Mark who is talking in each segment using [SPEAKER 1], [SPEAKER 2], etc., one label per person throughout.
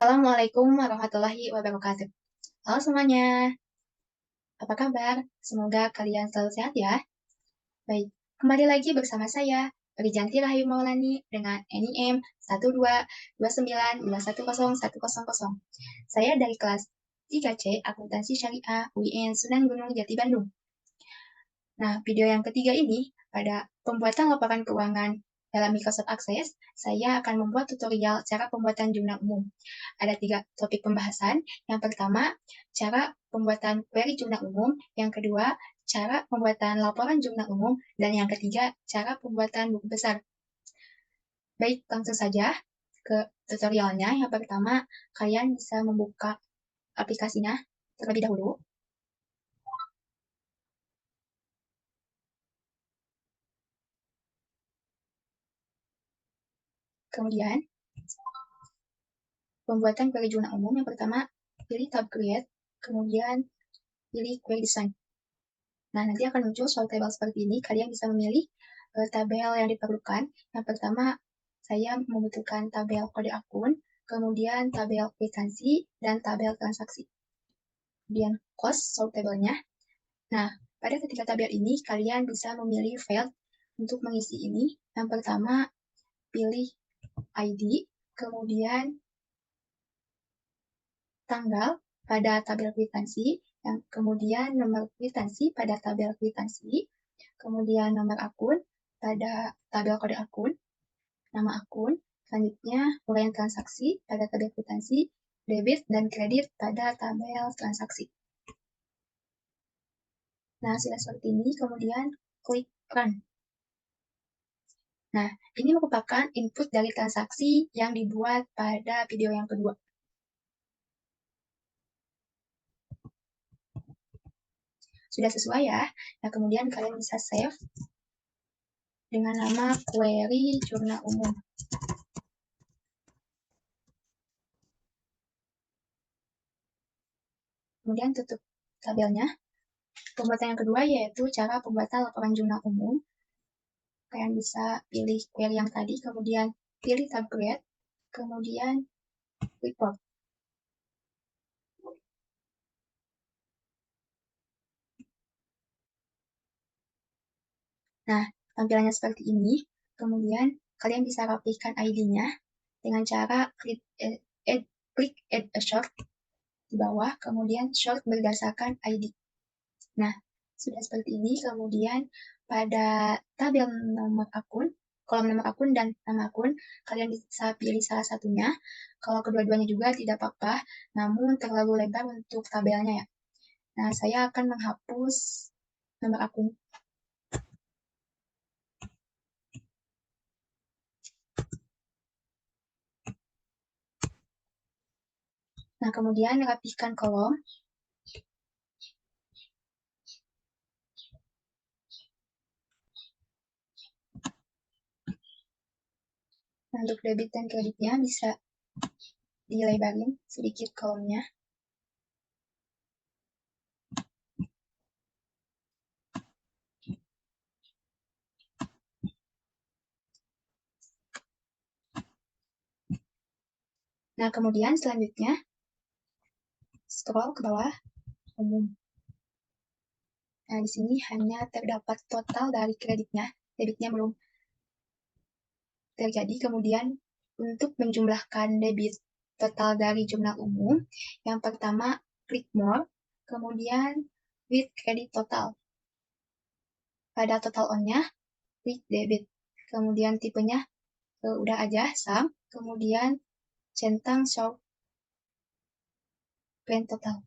[SPEAKER 1] Assalamualaikum warahmatullahi wabarakatuh. Halo semuanya, apa kabar? Semoga kalian selalu sehat ya. Baik, kembali lagi bersama saya, Rijanti Rahayu Maulani dengan NIM 12292910100. Saya dari kelas 3C Akuntansi Syariah UIN Sunan Gunung Jati Bandung. Nah, video yang ketiga ini, pada pembuatan laporan keuangan dalam Microsoft Access, saya akan membuat tutorial cara pembuatan jurnal umum. Ada 3 topik pembahasan. Yang pertama, cara pembuatan query jurnal umum. Yang kedua, cara pembuatan laporan jurnal umum. Dan yang ketiga, cara pembuatan buku besar. Baik, langsung saja ke tutorialnya. Yang pertama, kalian bisa membuka aplikasinya terlebih dahulu. Kemudian, pembuatan query jurnal umum. Yang pertama, pilih tab Create, kemudian pilih Query Design. Nah, nanti akan muncul soal table seperti ini. Kalian bisa memilih tabel yang diperlukan. Yang pertama, saya membutuhkan tabel kode akun, kemudian tabel kwitansi, dan tabel transaksi. Kemudian cost soal tabelnya. Nah, pada ketiga tabel ini, kalian bisa memilih field untuk mengisi ini. Yang pertama, pilih ID, kemudian tanggal pada tabel kwitansi, yang kemudian nomor kwitansi pada tabel kwitansi, kemudian nomor akun pada tabel kode akun, nama akun, selanjutnya uraian transaksi pada tabel kwitansi, debit dan kredit pada tabel transaksi. Nah, sudah seperti ini, kemudian klik Run. Nah, ini merupakan input dari transaksi yang dibuat pada video yang kedua. Sudah sesuai ya. Nah, kemudian kalian bisa save dengan nama query jurnal umum. Kemudian tutup tabelnya. Pembuatan yang kedua yaitu cara pembuatan laporan jurnal umum. Kalian bisa pilih query yang tadi, kemudian pilih tab Create, kemudian Report. Nah, tampilannya seperti ini. Kemudian kalian bisa rapikan ID-nya dengan cara klik add a short di bawah, kemudian short berdasarkan ID. Nah, sudah seperti ini. Kemudian pada tabel nomor akun, kolom nomor akun dan nama akun, kalian bisa pilih salah satunya. Kalau kedua-duanya juga tidak apa-apa, namun terlalu lebar untuk tabelnya ya. Nah, saya akan menghapus nomor akun. Nah, kemudian rapihkan kolom. Nah, untuk debit dan kreditnya bisa dilebarin sedikit kolomnya. Nah, kemudian selanjutnya scroll ke bawah, umum. Nah, di sini hanya terdapat total dari kreditnya, debitnya belum terjadi. Kemudian untuk menjumlahkan debit total dari jurnal umum, yang pertama klik More, kemudian with credit total. Pada total on-nya, klik debit. Kemudian tipenya udah aja, sum, kemudian centang show plan total.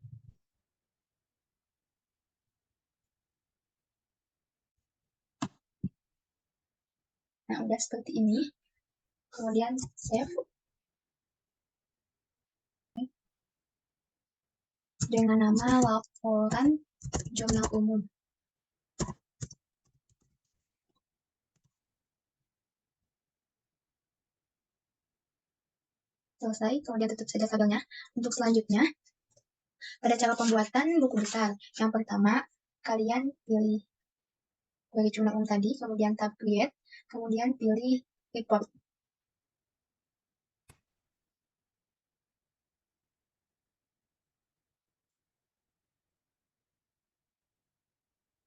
[SPEAKER 1] Nah, udah seperti ini. Kemudian save dengan nama laporan jurnal umum. Selesai, kemudian tutup saja tabelnya. Untuk selanjutnya, pada cara pembuatan buku besar. Yang pertama, kalian pilih query jurnal umum tadi, kemudian tab Create, kemudian pilih Report.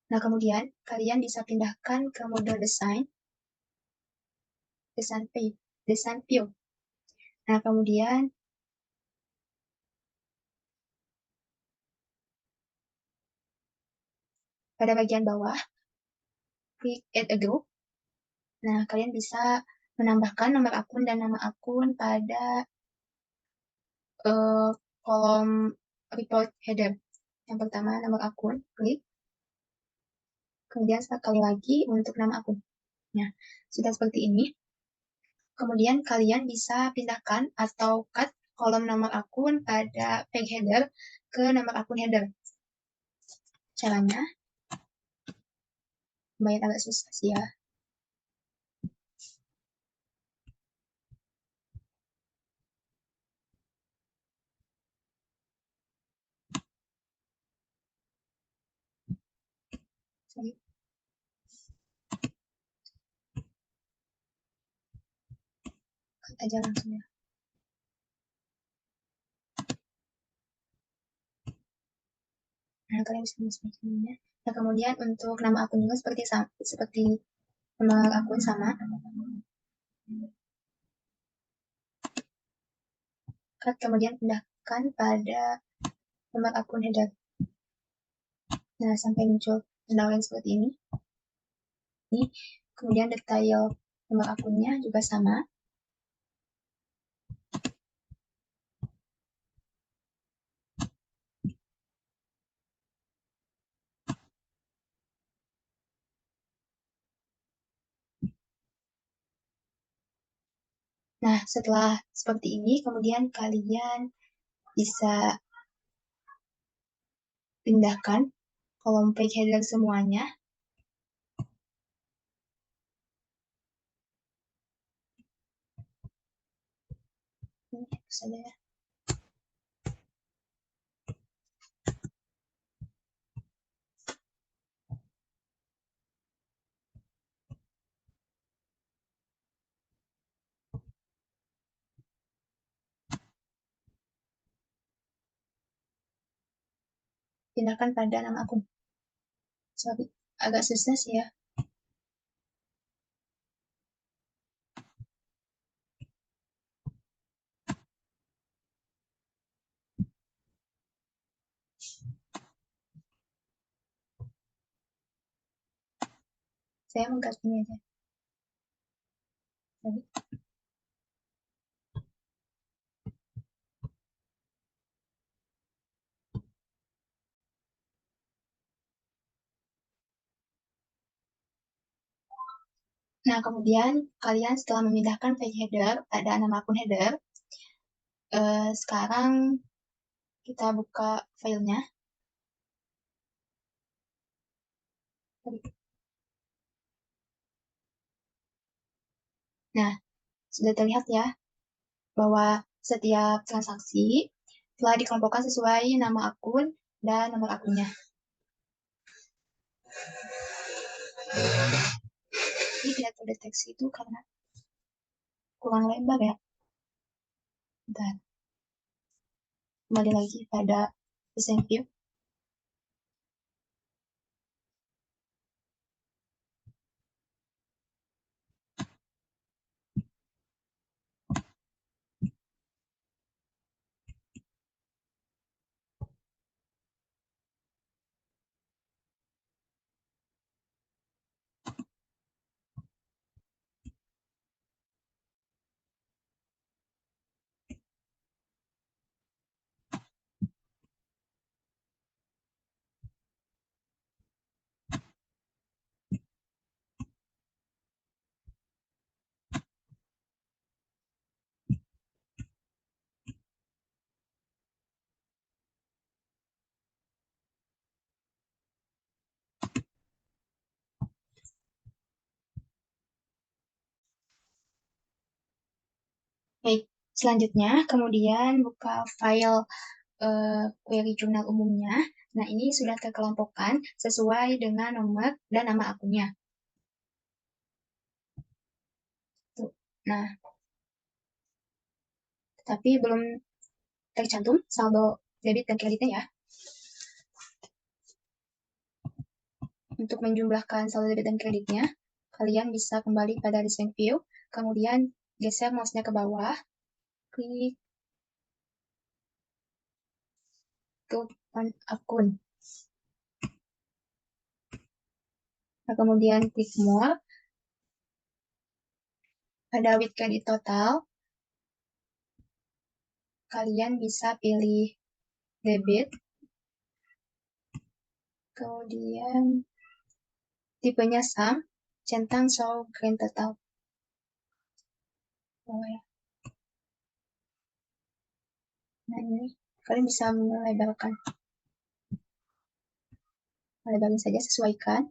[SPEAKER 1] Nah, kemudian kalian bisa pindahkan ke mode desain view. Nah, kemudian pada bagian bawah, klik Add a Group. Nah, kalian bisa menambahkan nomor akun dan nama akun pada kolom report header. Yang pertama, nomor akun, klik. Kemudian sekali lagi untuk nama akun. Nah, sudah seperti ini. Kemudian kalian bisa pindahkan atau cut kolom nomor akun pada page header ke nomor akun header. Caranya, lumayan agak susah sih ya. Sorry. Cut aja langsung ya. Nah, kalian bisa menyesuaikannya. Nah, kemudian untuk nama akun juga seperti nomor akun sama. Cut, kemudian pindahkan pada nomor akun header. Nah, sampai muncul penawaran seperti ini. Kemudian detail nomor akunnya juga sama. Nah, setelah seperti ini, kemudian kalian bisa pindahkan kolom page header semuanya. Ini hapus saja ya. Pindahkan pada nama akun. Sorry, agak susah sih ya. Saya mengkat ini aja. Sorry. Nah, kemudian kalian setelah memindahkan page header pada nama akun header, sekarang kita buka filenya. Nah, sudah terlihat ya bahwa setiap transaksi telah dikelompokkan sesuai nama akun dan nomor akunnya. Ini tidak terdeteksi itu karena kurang lebar ya. Bentar. Kembali lagi pada desain view. Baik, selanjutnya kemudian buka file query jurnal umumnya. Nah, ini sudah terkelompokkan sesuai dengan nomor dan nama akunnya. Tuh. Nah, tapi belum tercantum saldo debit dan kreditnya ya. Untuk menjumlahkan saldo debit dan kreditnya, kalian bisa kembali pada Recent View, kemudian geser mouse-nya ke bawah, klik ke akun. Nah, kemudian klik More, pada with credit total, kalian bisa pilih debit, kemudian tipenya sum, centang show grand total. Nah, ini kalian bisa melebarkan. Lebarin saja, sesuaikan.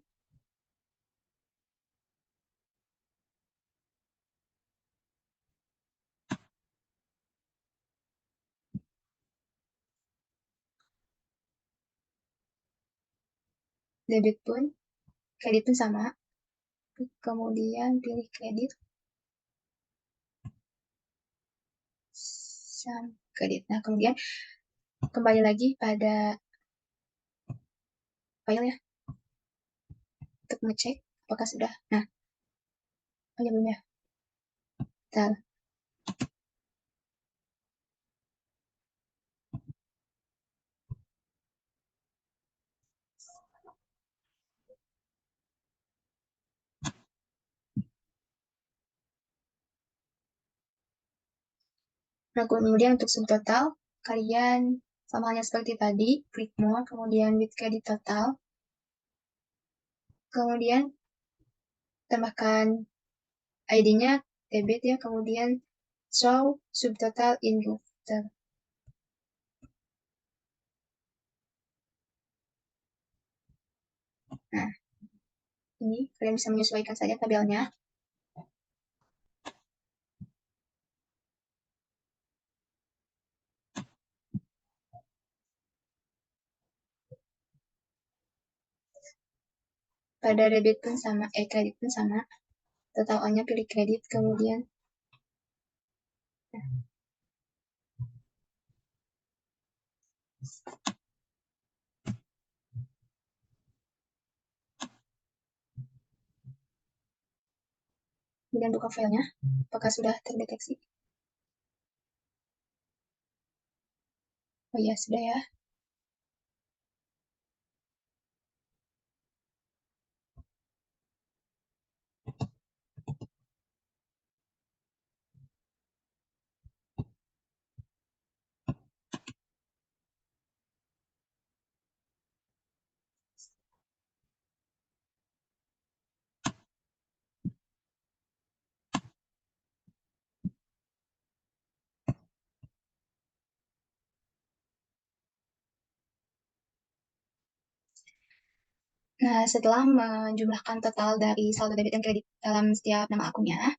[SPEAKER 1] Debit pun, kredit pun sama. Kemudian pilih kredit, kredit. Nah, kemudian kembali lagi pada file ya, untuk ngecek apakah sudah. Nah, oh ya belum ya. Bentar. Nah, kemudian untuk subtotal, kalian sama halnya seperti tadi, klik more, kemudian with credit total, kemudian tambahkan ID-nya debit ya, kemudian show subtotal in Google. Nah, ini kalian bisa menyesuaikan saja tabelnya. Pada debit pun sama, kredit pun sama. Total on-nya pilih kredit, kemudian buka filenya. Apakah sudah terdeteksi? Oh iya, sudah ya. Nah, setelah menjumlahkan total dari saldo debit dan kredit dalam setiap nama akunnya,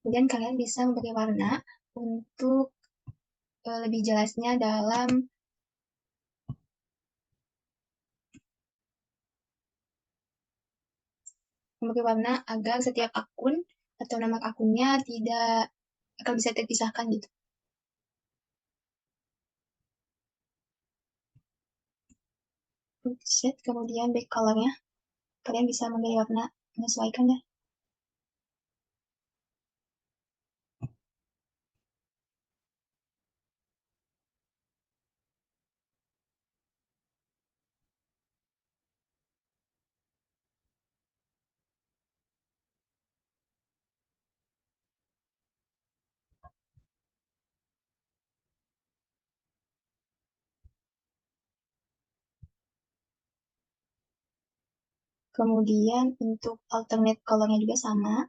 [SPEAKER 1] kemudian kalian bisa memberi warna untuk lebih jelasnya dalam memberi warna agar setiap akun atau nama akunnya tidak akan bisa terpisahkan gitu. Set, kemudian back colornya, kalian bisa memberi warna menyesuaikan ya. Kemudian untuk alternate colornya juga sama.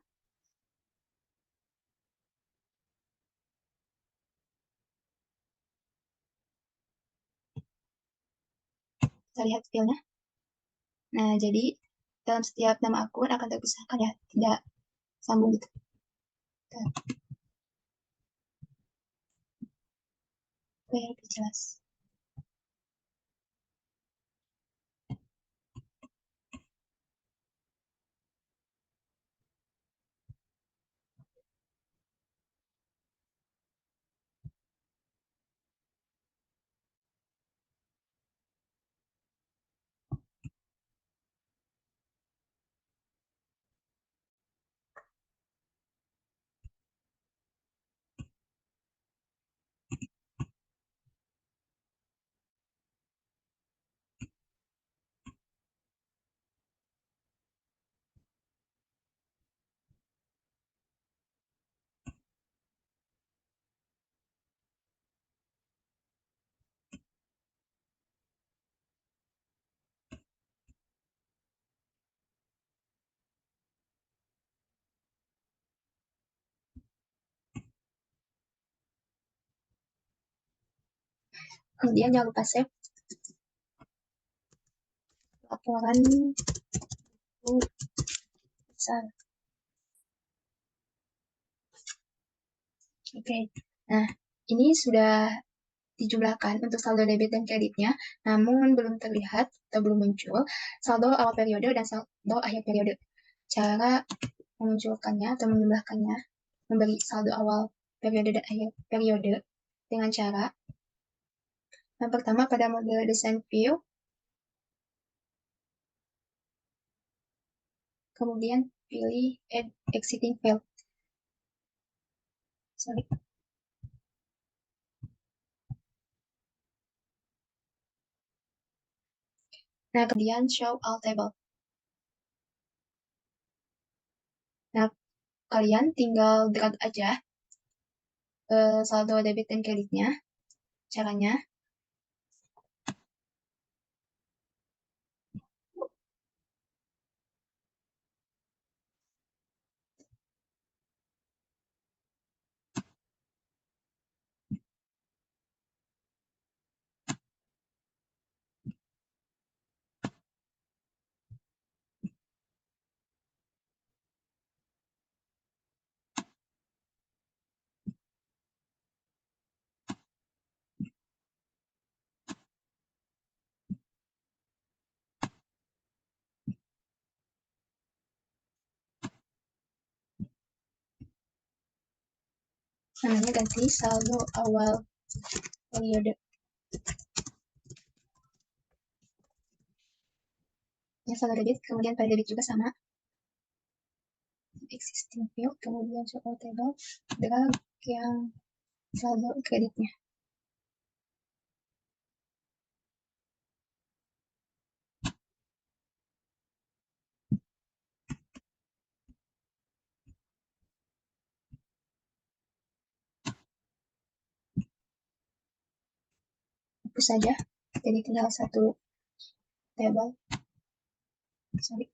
[SPEAKER 1] Kita lihat filenya. Nah, jadi dalam setiap nama akun akan terpisahkan ya, tidak sambung gitu. Supaya lebih jelas. Kemudian jangan lupa save laporan besar. Oke, nah ini sudah dijumlahkan untuk saldo debit dan kreditnya, namun belum terlihat atau belum muncul saldo awal periode dan saldo akhir periode. Cara memunculkannya atau menjumlahkannya, memberi saldo awal periode dan akhir periode dengan cara yang pertama pada mode desain view, kemudian pilih add existing file. Sorry. Nah, kemudian show all table. Nah, kalian tinggal drag aja saldo debit dan kreditnya. Caranya, namanya ganti saldo awal periode. Ya, saldo debit, kemudian pada debit juga sama. Existing field, kemudian show all table, drag yang saldo kreditnya. Hapus saja, jadi tinggal satu table. Sorry.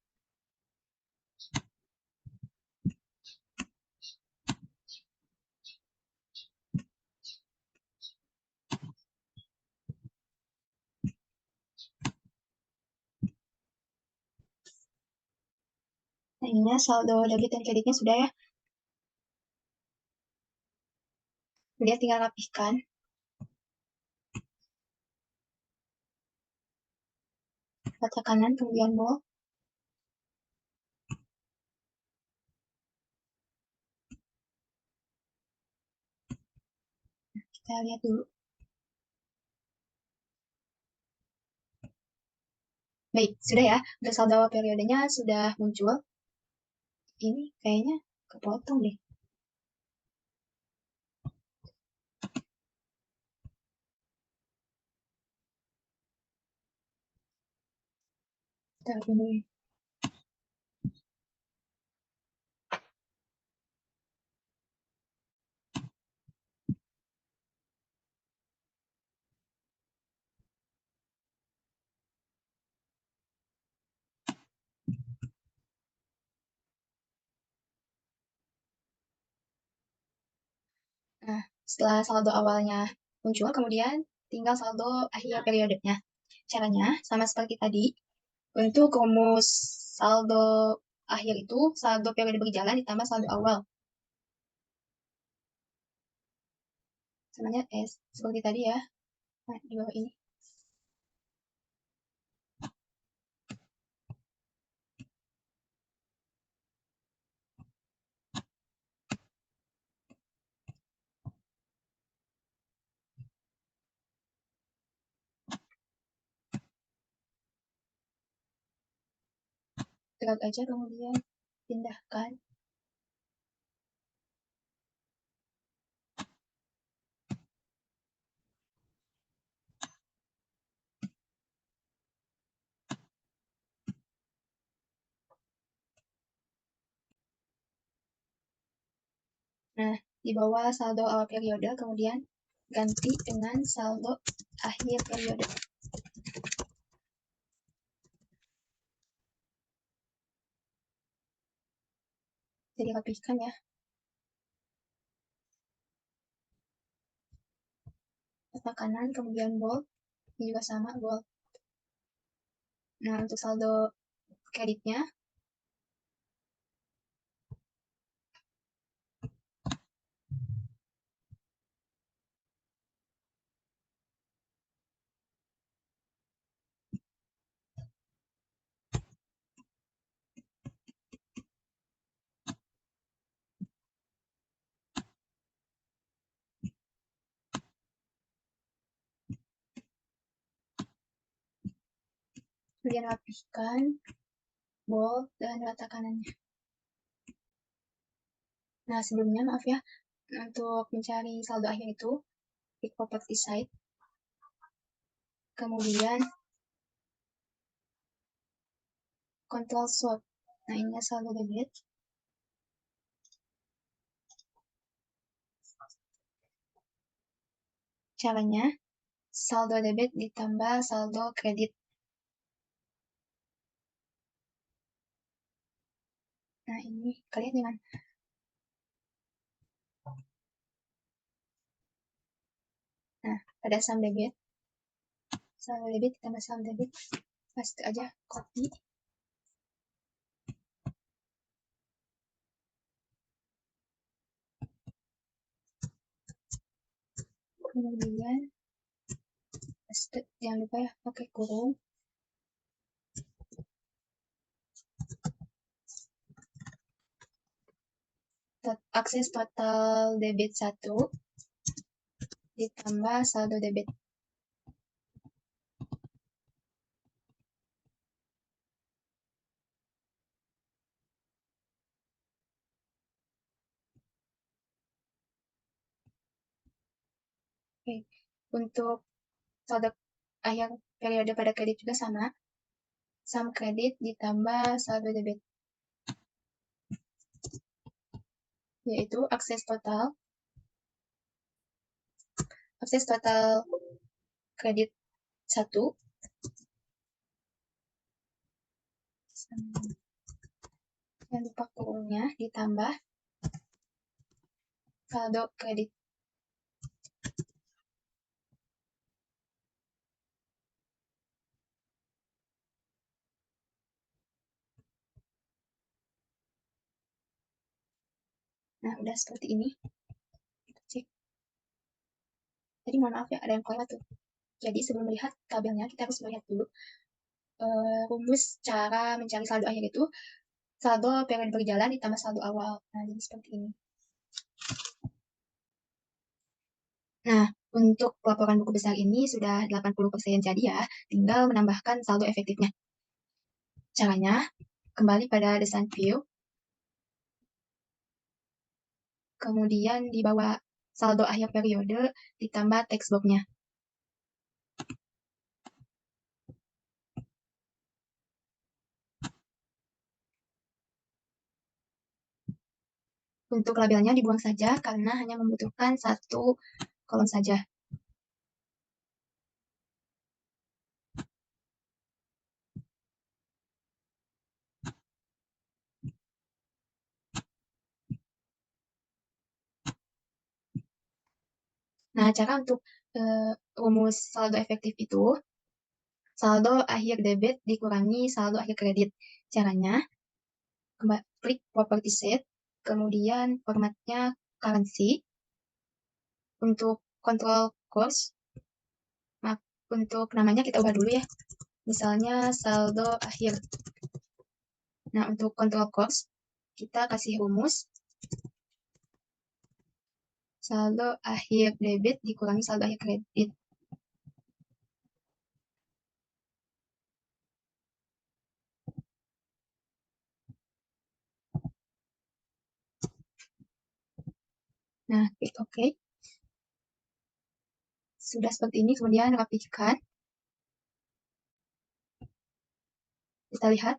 [SPEAKER 1] Nah, ini saldo debit dan kreditnya sudah ya. Kemudian tinggal rapihkan. Baca kanan, kemudian bold. Kita lihat dulu. Baik, sudah ya. Untuk saldo awal periodenya sudah muncul. Ini kayaknya kepotong deh. Bentar dulu. Nah, setelah saldo awalnya muncul, kemudian tinggal saldo akhir periodenya. Caranya sama seperti tadi. Untuk rumus saldo akhir itu saldo periode berjalan ditambah saldo awal. Samanya S. Seperti tadi ya. Nah, di bawah ini. Drag aja kemudian pindahkan. Nah, di bawah saldo awal periode, kemudian ganti dengan saldo akhir periode. Jadi rapihkan ya. kotak kanan, kemudian bold, ini juga sama, bold. Nah, untuk saldo kreditnya, kemudian rapihkan, bold, dan rata kanannya. Nah, sebelumnya maaf ya, untuk mencari saldo akhir itu, klik property site, kemudian control sort. Nah, ini saldo debit. Caranya, saldo debit ditambah saldo kredit. Nah, ini kalian dengan pada saldo debit ditambah saldo debit, paste aja, copy. Kemudian paste, jangan lupa ya pakai kurung. Akses total debit 1 ditambah saldo debit. Oke. Untuk saldo akhir periode pada kredit juga sama, sum kredit ditambah saldo debit, yaitu akses total kredit 1, jangan lupa kurungnya, ditambah saldo kredit. Nah, udah seperti ini. Kita cek. Jadi mohon maaf ya, ada yang kelewat tuh. Jadi sebelum melihat tabelnya, kita harus melihat dulu rumus cara mencari saldo akhir itu saldo periode berjalan ditambah saldo awal. Nah, jadi seperti ini. Nah, untuk pelaporan buku besar ini sudah 80% jadi ya, tinggal menambahkan saldo efektifnya. Caranya, kembali pada desain view, kemudian di bawah saldo akhir periode ditambah text box-nya. Untuk labelnya dibuang saja karena hanya membutuhkan satu kolom saja. Nah, cara untuk rumus saldo efektif itu, saldo akhir debit dikurangi saldo akhir kredit. Caranya, klik property set, kemudian formatnya currency. Untuk control cost, untuk namanya kita ubah dulu ya. Misalnya saldo akhir. Nah, untuk control cost, kita kasih rumus saldo akhir debit dikurangi saldo akhir kredit. Nah, klik OK. Sudah seperti ini, kemudian rapihkan. Kita lihat.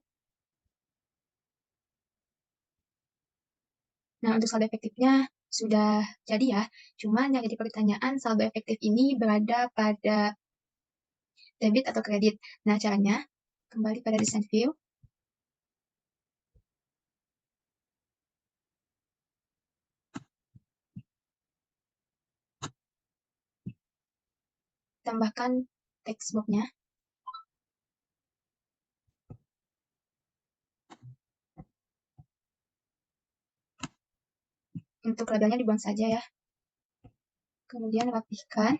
[SPEAKER 1] Nah, untuk saldo efektifnya sudah jadi ya. Cuman yang jadi pertanyaan, saldo efektif ini berada pada debit atau kredit. Nah, caranya kembali pada desain view. tambahkan text box-nya. Untuk labelnya dibuang saja ya. Kemudian rapihkan.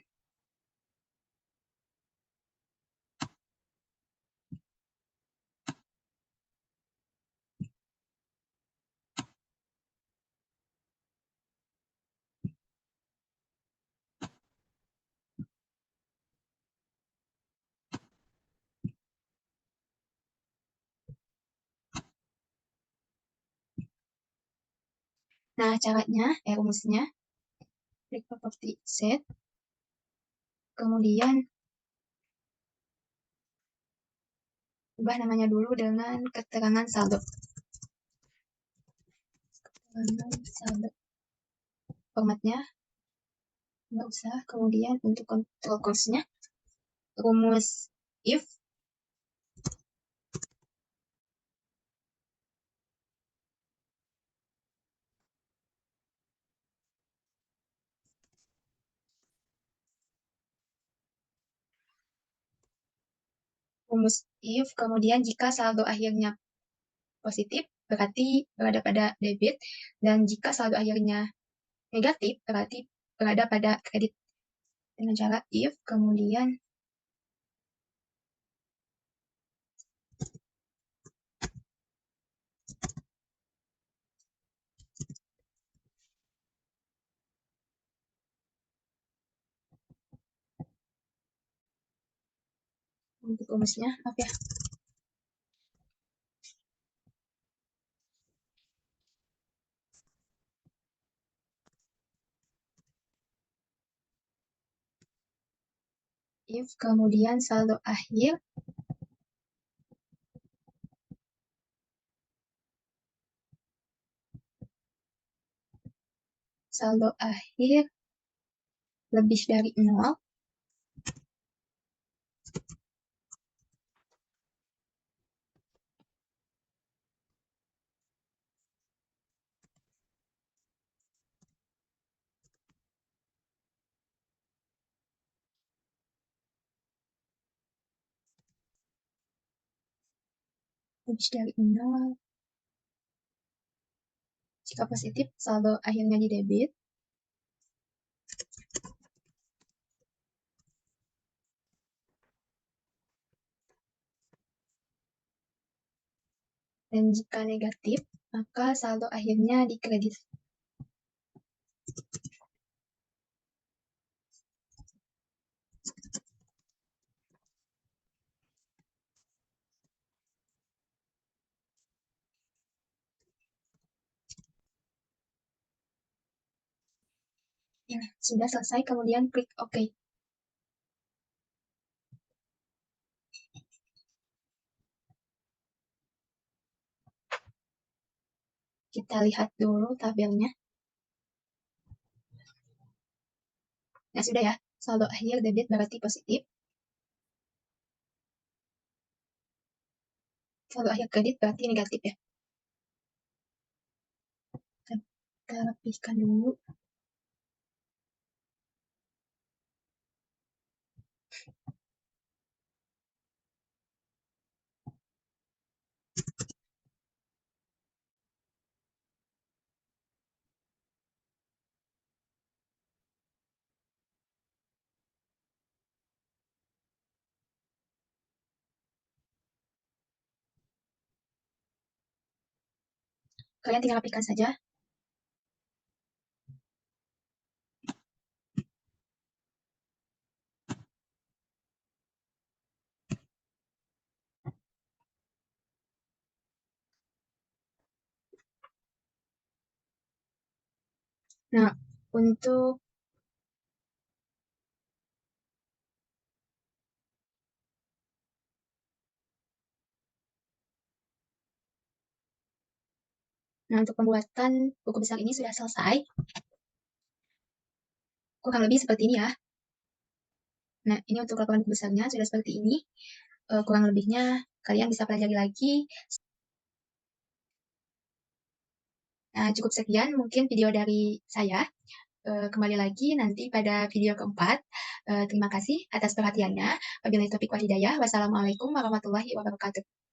[SPEAKER 1] Nah, caranya, rumusnya, klik properti set, kemudian ubah namanya dulu dengan keterangan saldo. Keterangan saldo. Formatnya nggak usah. Kemudian untuk control course-nya, rumus if, kemudian jika saldo akhirnya positif, berarti berada pada debit, dan jika saldo akhirnya negatif, berarti berada pada kredit. Dengan cara if, kemudian untuk rumusnya, maaf ya. If, kemudian saldo akhir, lebih dari 0, lebih dari 0. Jika positif, saldo akhirnya di debit. Dan jika negatif, maka saldo akhirnya di kredit. Ya, sudah selesai, kemudian klik OK. Kita lihat dulu tabelnya. Nah, sudah ya, saldo akhir debit berarti positif. Saldo akhir kredit berarti negatif ya. Kita rapihkan dulu. Kalian tinggal rapihkan saja. Nah, untuk pembuatan buku besar ini sudah selesai. Kurang lebih seperti ini ya. Nah, ini untuk laporan buku besarnya sudah seperti ini. Kurang lebihnya kalian bisa pelajari lagi. Nah, cukup sekian mungkin video dari saya. kembali lagi nanti pada video keempat. Terima kasih atas perhatiannya. Wabillahi taufiq wal hidayah. Wassalamualaikum warahmatullahi wabarakatuh.